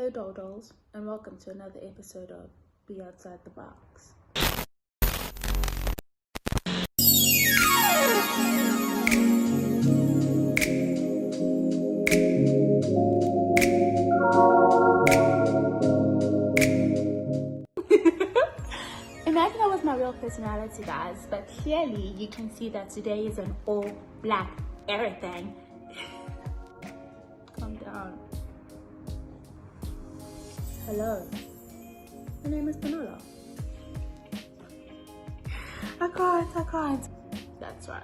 Hey Dodos, and welcome to another episode of Be Outside the Box. Imagine that was my real personality, guys, but clearly you can see that today is an all black everything. Calm down. Hello, my name is Manolo. I can't. That's right.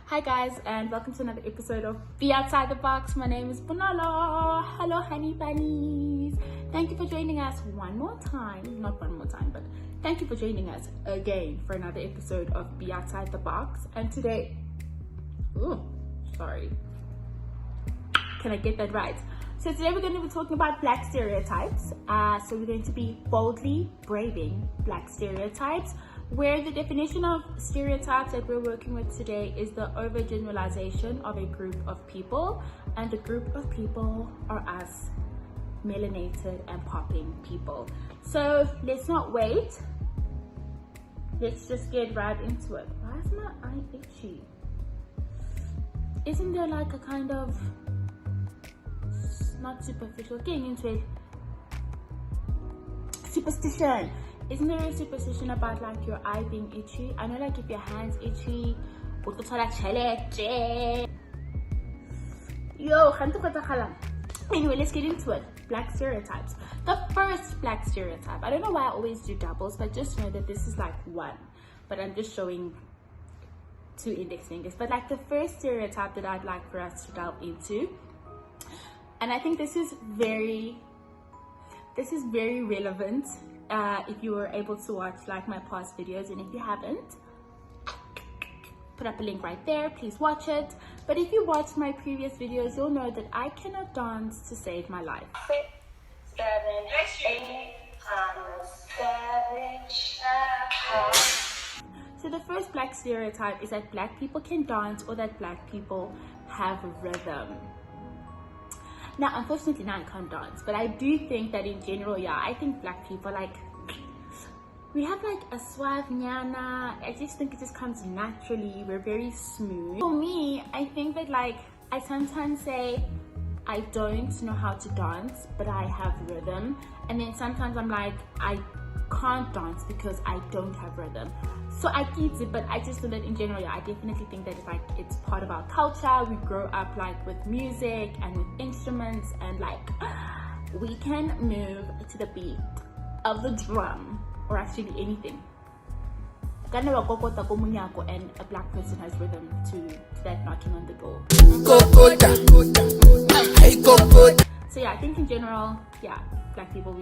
Hi guys, and welcome to another episode of Be Outside the Box. My name is Manolo. Hello honey bunnies. Thank you for joining us one more time. Not one more time, but thank you for joining us again for another episode of Be Outside the Box. And today, can I get that right? So today we're going to be talking about black stereotypes. So we're going to be boldly braving black stereotypes, where the definition of stereotypes that we're working with today is the overgeneralization of a group of people, and the group of people are us, melanated and popping people. So let's not wait. Let's just get right into it. Why is my eye itchy? Isn't there like a kind of, not superficial, getting into it, superstition? Isn't there a superstition about like your eye being itchy? I know like if your hand's itchy, anyway, let's get into it. Black stereotypes. The first black stereotype. I don't know why I always do doubles, but just know that this is like one. But I'm just showing two index fingers. But like the first stereotype that I'd like for us to delve into, and I think this is very relevant if you were able to watch like my past videos, and if you haven't, put up a link right there, please watch it. But if you watched my previous videos, you'll know that I cannot dance to save my life. 6, 7, 8, so the first black stereotype is that black people can dance, or that black people have rhythm. Now, unfortunately, now I can't dance, but I do think that in general, yeah, I think black people, like, we have like a suave nyana. I just think it just comes naturally. We're very smooth. For me, I think that like, I sometimes say I don't know how to dance, but I have rhythm. And then sometimes I'm like, I can't dance because I don't have rhythm. So I keep it, but I just know that in general, yeah, I definitely think that it's part of our culture. We grow up like with music and with instruments, and like we can move to the beat of the drum, or actually anything. And a black person has rhythm to that knocking on the door. So yeah, I think in general, yeah, black people,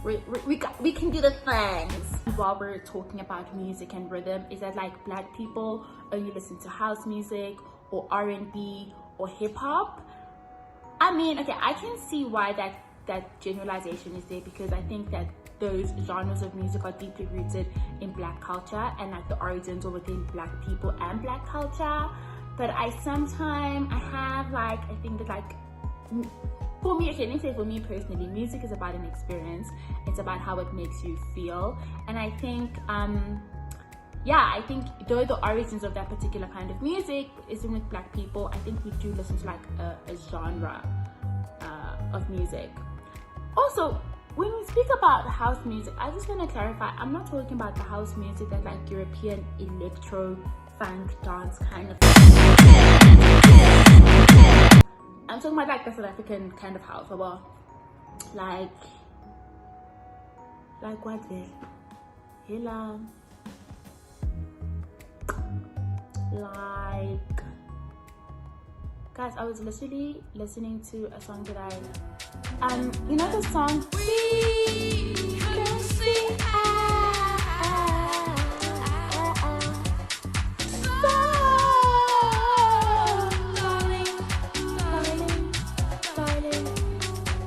we can do the things. While we're talking about music and rhythm, is that like black people only listen to house music or R&B or hip hop? I mean, okay, I can see why that generalization is there, because I think that those genres of music are deeply rooted in black culture, and like the origins are within black people and black culture. But I think that like, for me, okay, let me say for me personally, music is about an experience. It's about how it makes you feel. And I think, I think though the origins of that particular kind of music isn't with black people, I think we do listen to like a genre of music. Also, when we speak about house music, I just want to clarify, I'm not talking about the house music that like European electro funk dance kind of thing. I'm talking about like the South African kind of house, or like what the hell, like, guys, I was literally listening to a song that you know the song We Can See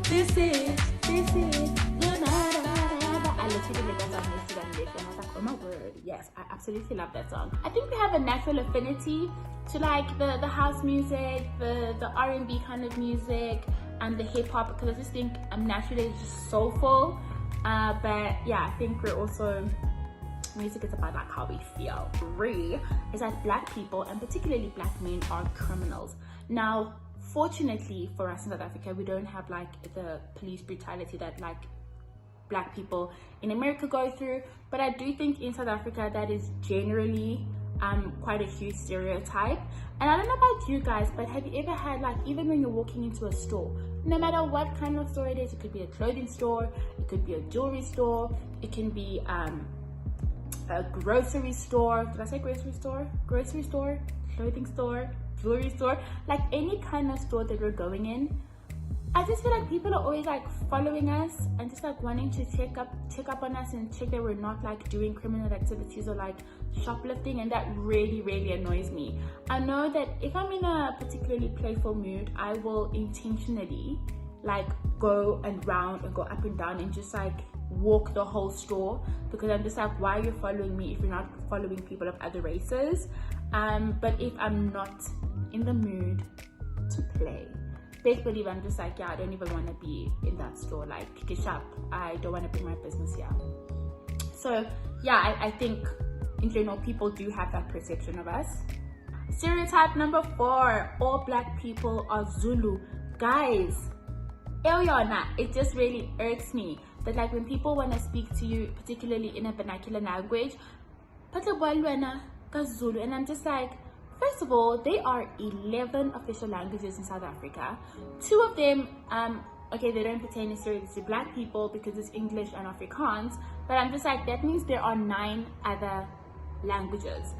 This is I literally made that song yesterday. especially. And I was like, oh my word, yes, I absolutely love that song. I think we have a natural affinity to like the house music, the R&B kind of music, and the hip hop, because I just think naturally it's just soulful. But yeah, I think we're also, music is about like how we feel. 3 is that black people, and particularly black men, are criminals. Now, fortunately for us in South Africa, we don't have like the police brutality that like black people in America go through, but I do think in South Africa that is generally quite a huge stereotype. And I don't know about you guys, but have you ever had, like, even when you're walking into a store, no matter what kind of store it is, it could be a clothing store, it could be a jewelry store, it can be a grocery store. Did I say grocery store? Grocery store, clothing store, jewelry store, like any kind of store that we're going in. I just feel like people are always like following us and just like wanting to check up on us and check that we're not like doing criminal activities or like shoplifting, and that really annoys me. I know that if I'm in a particularly playful mood, I will intentionally like go around and go up and down and just like walk the whole store, because I'm just like, why are you following me if you're not following people of other races? But if I'm not in the mood to play, best believe I'm just like, yeah, I don't even want to be in that store, like pick it up, I don't want to bring my business here. So yeah, I think in general people do have that perception of us. Stereotype number 4, all black people are Zulu. Guys, it just really irks me that like when people want to speak to you, particularly in a vernacular language, Zulu, and I'm just like, first of all, there are 11 official languages in South Africa. 2 of them, okay, they don't pertain necessarily to black people because it's English and Afrikaans, but I'm just like, that means there are 9 other languages.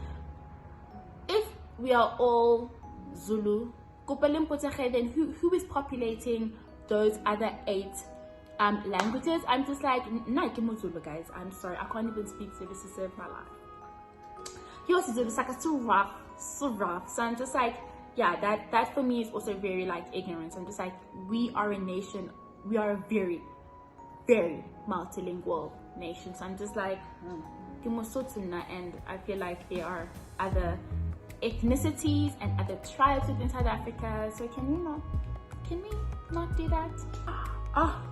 If we are all Zulu, then who is populating those other 8 languages? I'm just like, no, Zulu, guys. I'm sorry, I can't even speak Zulu to save my life. He also Zulu, like, it's so rough. So I'm just like, yeah, that for me is also very like ignorance. I'm just like, we are a nation, we are a very multilingual nation. So I'm just like, and I feel like there are other ethnicities and other tribes within South Africa. So can we not do that?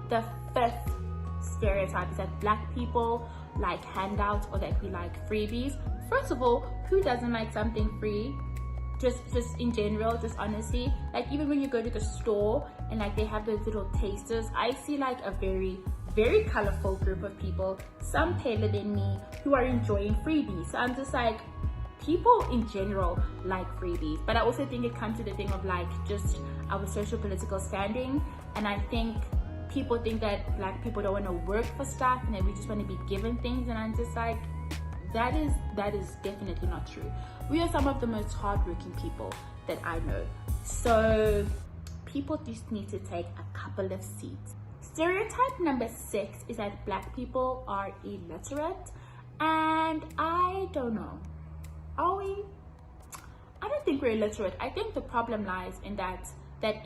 The 5th stereotype is that black people like handouts or that we like freebies. First of all, who doesn't like something free? Just in general, just honestly, like even when you go to the store and like they have those little tasters, I see like a very colorful group of people, some paler than me, who are enjoying freebies. So I'm just like, people in general like freebies, but I also think it comes to the thing of like just our social political standing, and I think people think that black people don't want to work for stuff and that we just want to be given things, and I'm just like, that is definitely not true. We are some of the most hardworking people that I know. So people just need to take a couple of seats. Stereotype number 6 is that black people are illiterate, and I don't know. Are we? I don't think we're illiterate. I think the problem lies in that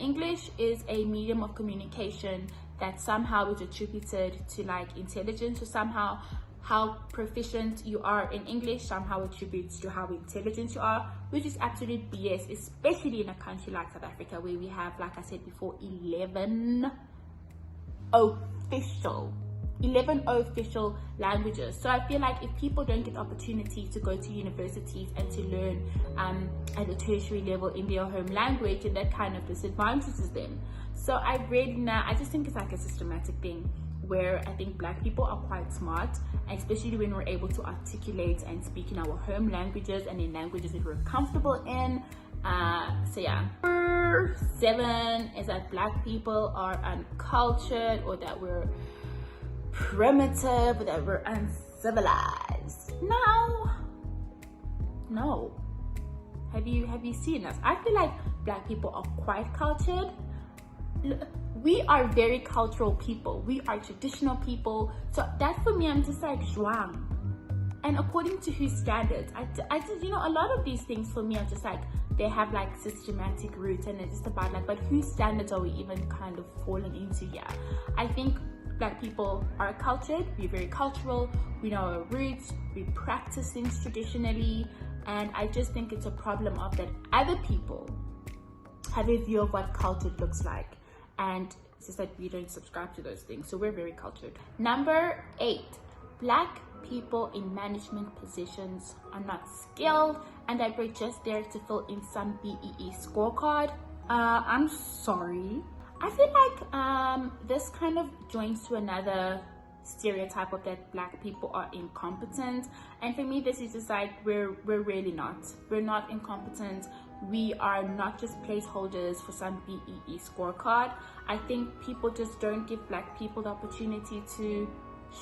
English is a medium of communication that somehow is attributed to like intelligence, or somehow how proficient you are in English somehow attributes to how intelligent you are, which is absolute BS, especially in a country like South Africa, where we have, like I said before, 11 official languages. So I feel like if people don't get opportunities to go to universities and to learn at a tertiary level in their home language, and that kind of disadvantages them. So I just think it's like a systematic thing, where I think black people are quite smart, especially when we're able to articulate and speak in our home languages and in languages that we're comfortable in. So yeah. Number 7 is that black people are uncultured, or that we're primitive, or that we're uncivilized. No. Have you seen us? I feel like black people are quite cultured. We are very cultural people. We are traditional people. So that for me, I'm just like, zhuang. And according to whose standards? I just, a lot of these things for me are just like, they have like systematic roots, and it's just about like, but whose standards are we even kind of falling into here? I think Black people are cultured, we're very cultural, we know our roots, we practice things traditionally, and I just think it's a problem of that other people have a view of what cultured looks like, and it's just that we don't subscribe to those things, so we're very cultured. Number 8, Black people in management positions are not skilled and that we're just there to fill in some BEE scorecard. I'm sorry. I feel like this kind of joins to another stereotype of that Black people are incompetent, and for me this is just like we're really not. We're not incompetent. We are not just placeholders for some BEE scorecard. I think people just don't give Black people the opportunity to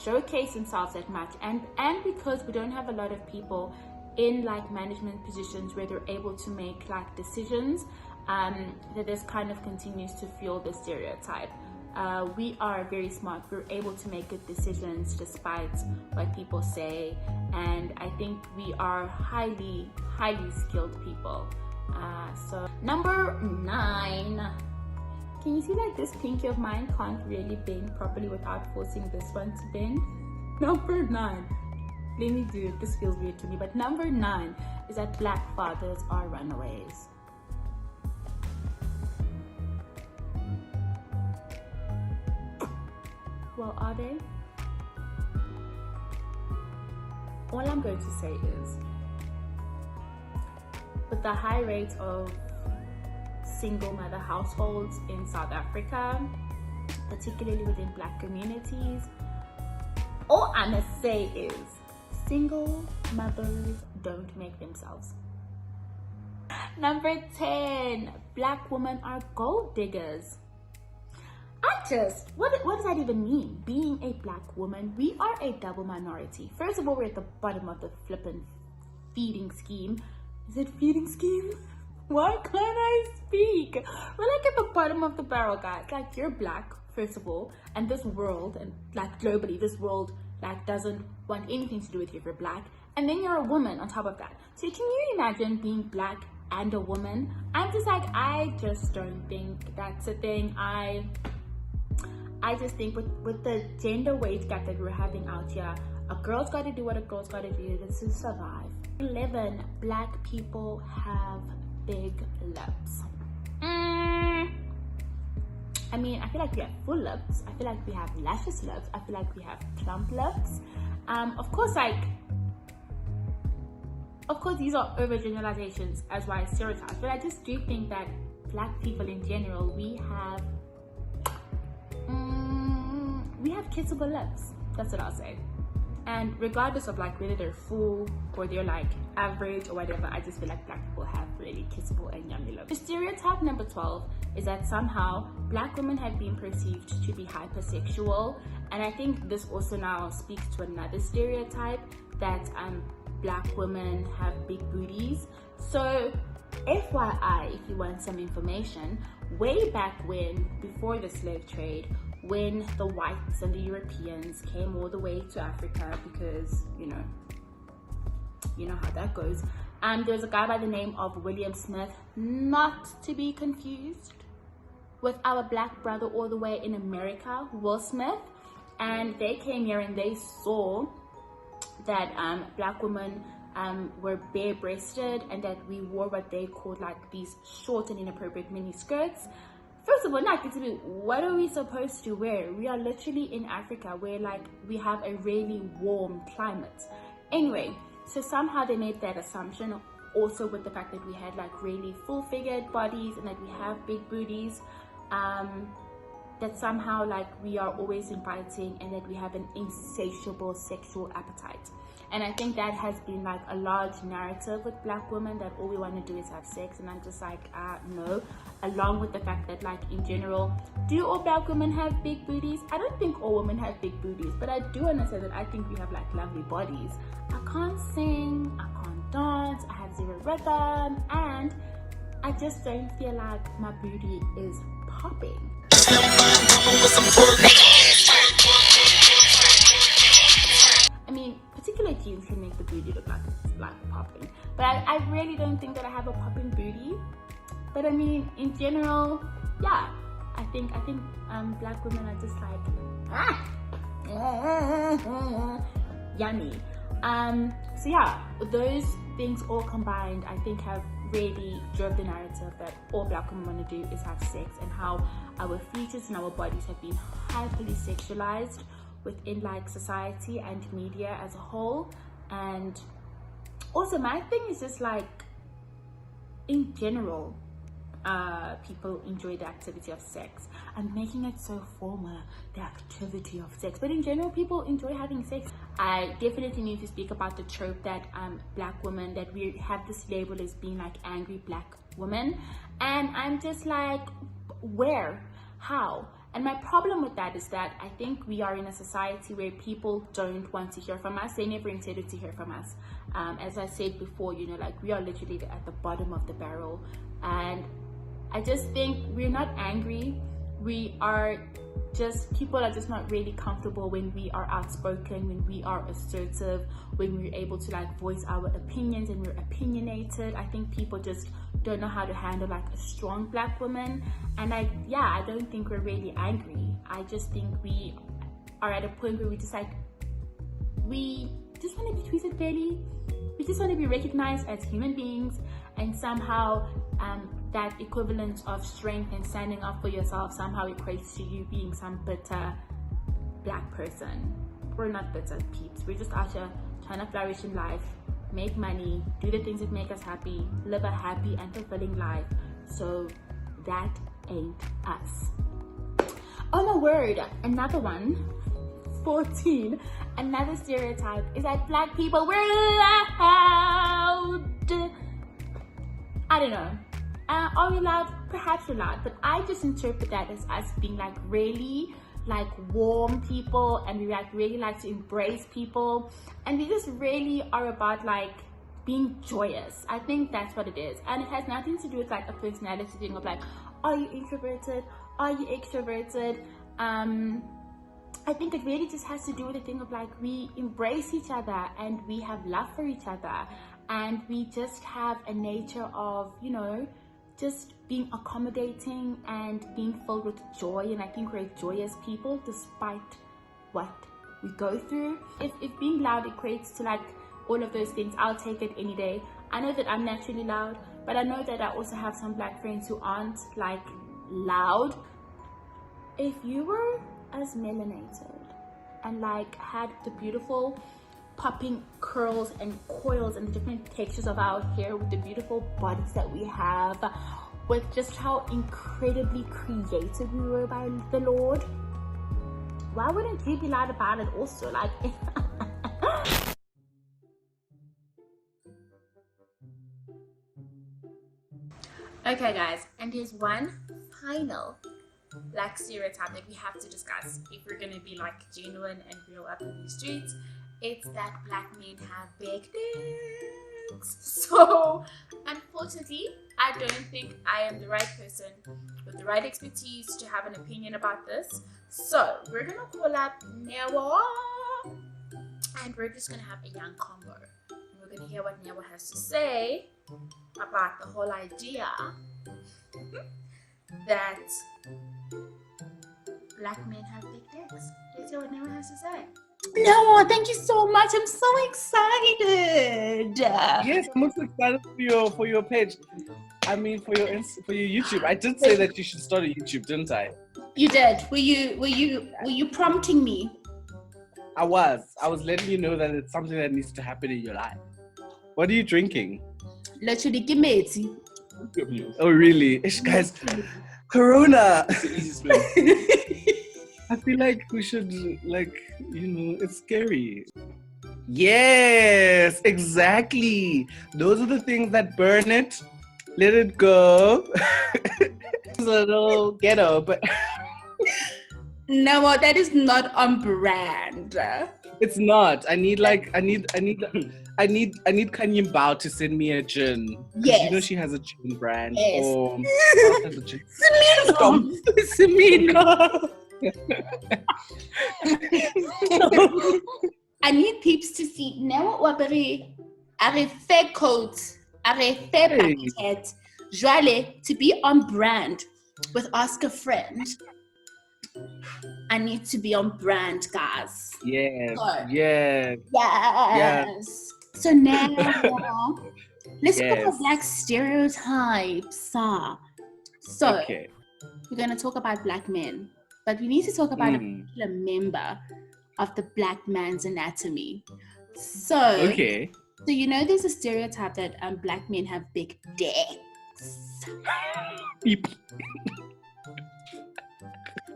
showcase themselves that much, and because we don't have a lot of people in like management positions where they're able to make like decisions, that this kind of continues to fuel the stereotype. We are very smart, we're able to make good decisions despite what people say, and I think we are highly skilled people. So number 9, can you see like this pinky of mine can't really bend properly without forcing this one to bend? Number 9, let me do it, this feels weird to me, but number 9 is that Black fathers are runaways. Well, are they? All I'm going to say is, with the high rate of single mother households in South Africa, particularly within Black communities, all I'm gonna say is single mothers don't make themselves. Number 10, Black women are gold diggers. What does that even mean? Being a Black woman, we are a double minority. First of all, we're at the bottom of the flippin' feeding scheme. Is it feeding scheme? Why can't I speak? We're like at the bottom of the barrel, guys. Like, you're Black, first of all, and this world, and like globally, this world like doesn't want anything to do with you if you're Black. And then you're a woman on top of that. So can you imagine being Black and a woman? I'm just like, I just don't think that's a thing. I just think with the gender wage gap that we're having out here, a girl's got to do what a girl's got to do to survive. 11, Black people have big lips. I mean, I feel like we have full lips. I feel like we have luscious lips. I feel like we have plump lips. Of course, these are overgeneralizations as well as stereotypes, but I just do think that Black people in general, we have kissable lips. That's what I'll say. And regardless of like whether they're full or they're like average or whatever, I just feel like Black people have really kissable and yummy lips. The stereotype number 12 is that somehow Black women have been perceived to be hypersexual, and I think this also now speaks to another stereotype that Black women have big booties. So FYI, if you want some information, way back when, before the slave trade, when the whites and the Europeans came all the way to Africa, because you know how that goes, there was a guy by the name of William Smith, not to be confused with our Black brother all the way in America, Will Smith, and they came here and they saw that Black women were bare-breasted and that we wore what they called like these short and inappropriate mini skirts. First of all, what are we supposed to wear? We are literally in Africa where like we have a really warm climate. Anyway, so somehow they made that assumption also with the fact that we had like really full-figured bodies and that we have big booties, that somehow like we are always inviting and that we have an insatiable sexual appetite. And I think that has been like a large narrative with Black women, that all we want to do is have sex. And I'm just like, no. Along with the fact that like in general, do all Black women have big booties? I don't think all women have big booties, but I do want to say that I think we have like lovely bodies. I can't sing, I can't dance, I have zero rhythm, and I just don't feel like my booty is popping. I mean, particular jeans can make the booty look like it's like popping, but I really don't think that I have a popping booty. But I mean, in general, yeah, I think black women are just like yummy. So yeah, those things all combined, I think, have really drove the narrative that all black women want to do is have sex, and how our features and our bodies have been hyperly sexualized within like society and media as a whole. And also my thing is just like, in general, people enjoy the activity of sex. I'm making it so formal, the activity of sex, but in general people enjoy having sex. I definitely need to speak about the trope that black women, that we have this label as being like angry black women, and I'm just like, where, how? And my problem with that is that I think we are in a society where people don't want to hear from us. They never intended to hear from us. As I said before, you know, like, we are literally at the bottom of the barrel. And I just think we're not angry. We are just, people are just not really comfortable when we are outspoken, when we are assertive, when we're able to like voice our opinions and we're opinionated. I think people just don't know how to handle like a strong black woman. And I don't think we're really angry. I just think we are at a point where we just like, we just want to be treated fairly. We just want to be recognized as human beings, and somehow that equivalent of strength and standing up for yourself somehow equates to you being some bitter black person. We're not bitter peeps. We're just out here trying to flourish in life, make money, do the things that make us happy, live a happy and fulfilling life. So that ain't us. Oh my word, another one. 14. Another stereotype is that black people, we're loud. I don't know. Are we loud? Perhaps we're loud, but I just interpret that as us being like really like warm people, and we like really like to embrace people, and we just really are about like being joyous. I think that's what it is, and it has nothing to do with like a personality thing of like, are you introverted, are you extroverted? I think it really just has to do with the thing of like, we embrace each other and we have love for each other, and we just have a nature of, you know, just being accommodating and being filled with joy. And I think we're joyous people despite what we go through. If being loud equates to like all of those things, I'll take it any day. I know that I'm naturally loud, but I know that I also have some black friends who aren't like loud. If you were as melanated and like had the beautiful popping curls and coils and the different textures of our hair, with the beautiful bodies that we have, with just how incredibly created we were by the Lord, why wouldn't you be loud about it also? Like okay guys, and here's one final black stereotype that we have to discuss if we're gonna be like genuine and real up in these streets. It's that black men have big dicks. So unfortunately, I don't think I am the right person with the right expertise to have an opinion about this. So we're gonna call up Newa, and we're just gonna have a young combo. And we're gonna hear what Newa has to say about the whole idea that black men have big dicks. Let's hear what Newa has to say. No, thank you so much. I'm so excited. Yes, I'm also excited for your page. I mean, for your YouTube. I did say that you should start a YouTube, didn't I? You did. Were you prompting me? I was letting you know that it's something that needs to happen in your life. What are you drinking? Literally, Kimeti. Oh, really? Ish, guys, Corona. I feel like we should, like, you know, it's scary. Yes, exactly. Those are the things that burn it, let it go. It's a little ghetto, but no, that is not on brand. It's not. I need Kanye Bao to send me a gin. Yes. You know she has a gin brand. Yes. Or has a gin. Semino. I need peeps to see now what are a fair coat, are a fair packet, Joale, to be on brand. with Ask a Friend, I need to be on brand, guys. Yes, So, yes, yes, yes. So now, let's talk about yes. black stereotypes. So, Okay. we're going to talk about black men, but we need to talk about a particular member of the black man's anatomy. So, Okay. you know, there's a stereotype that black men have big dicks. Beep.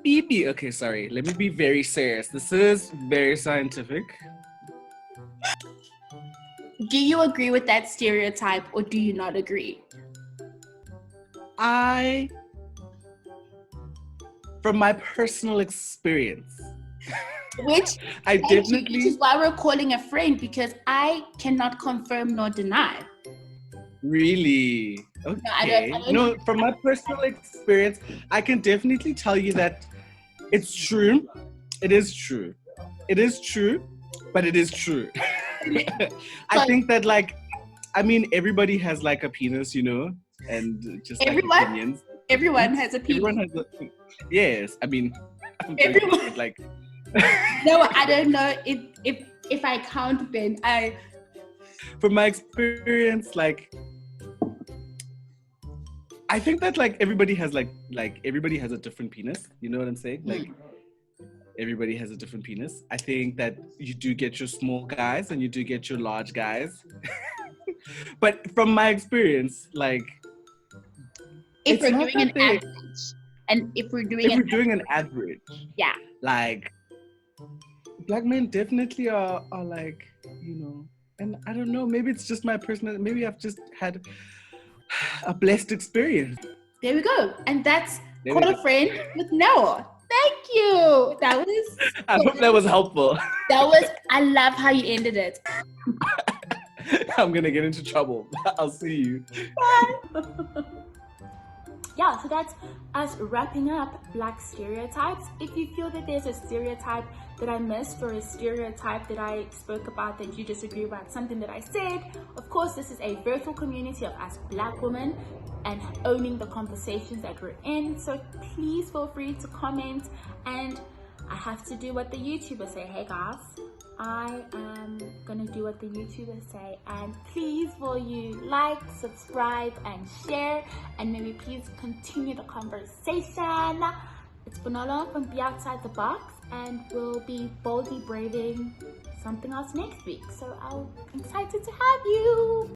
Beep. Beep. Okay, sorry. Let me be very serious. This is very scientific. Do you agree with that stereotype or do you not agree? From my personal experience, which is why we're calling a friend, because I cannot confirm nor deny. Really? Okay. No, from my personal experience, I can definitely tell you that it's true. It is true. It is true, but it is true. I think that, like, I mean, everybody has like a penis, you know, and just like opinions. Everyone has a penis. Everyone has a, yes. I mean, everyone. Like, no, I don't know if I count then. From my experience, like, I think that like everybody has like everybody has a different penis. You know what I'm saying? Like, everybody has a different penis. I think that you do get your small guys and you do get your large guys. But from my experience, like, if we're doing an average, and if we're doing an average, yeah, like, black men definitely are like, you know, and I don't know, maybe it's just my personal, maybe I've just had a blessed experience. There we go. And that's Call a Friend with Noah. Thank you. That was I hope that was helpful. I love how you ended it. I'm gonna get into trouble. I'll see you. Bye. Yeah, so that's us wrapping up black stereotypes. If you feel that there's a stereotype that I missed or a stereotype that I spoke about that you disagree about something that I said, of course, this is a virtual community of us black women and owning the conversations that we're in. So please feel free to comment, and I have to do what the YouTubers say. Hey guys, I am gonna do what the YouTubers say, and please will you like, subscribe, and share, and maybe please continue the conversation. It's Bonola from Be Outside the Box, and we'll be boldly braving something else next week. So I'm excited to have you.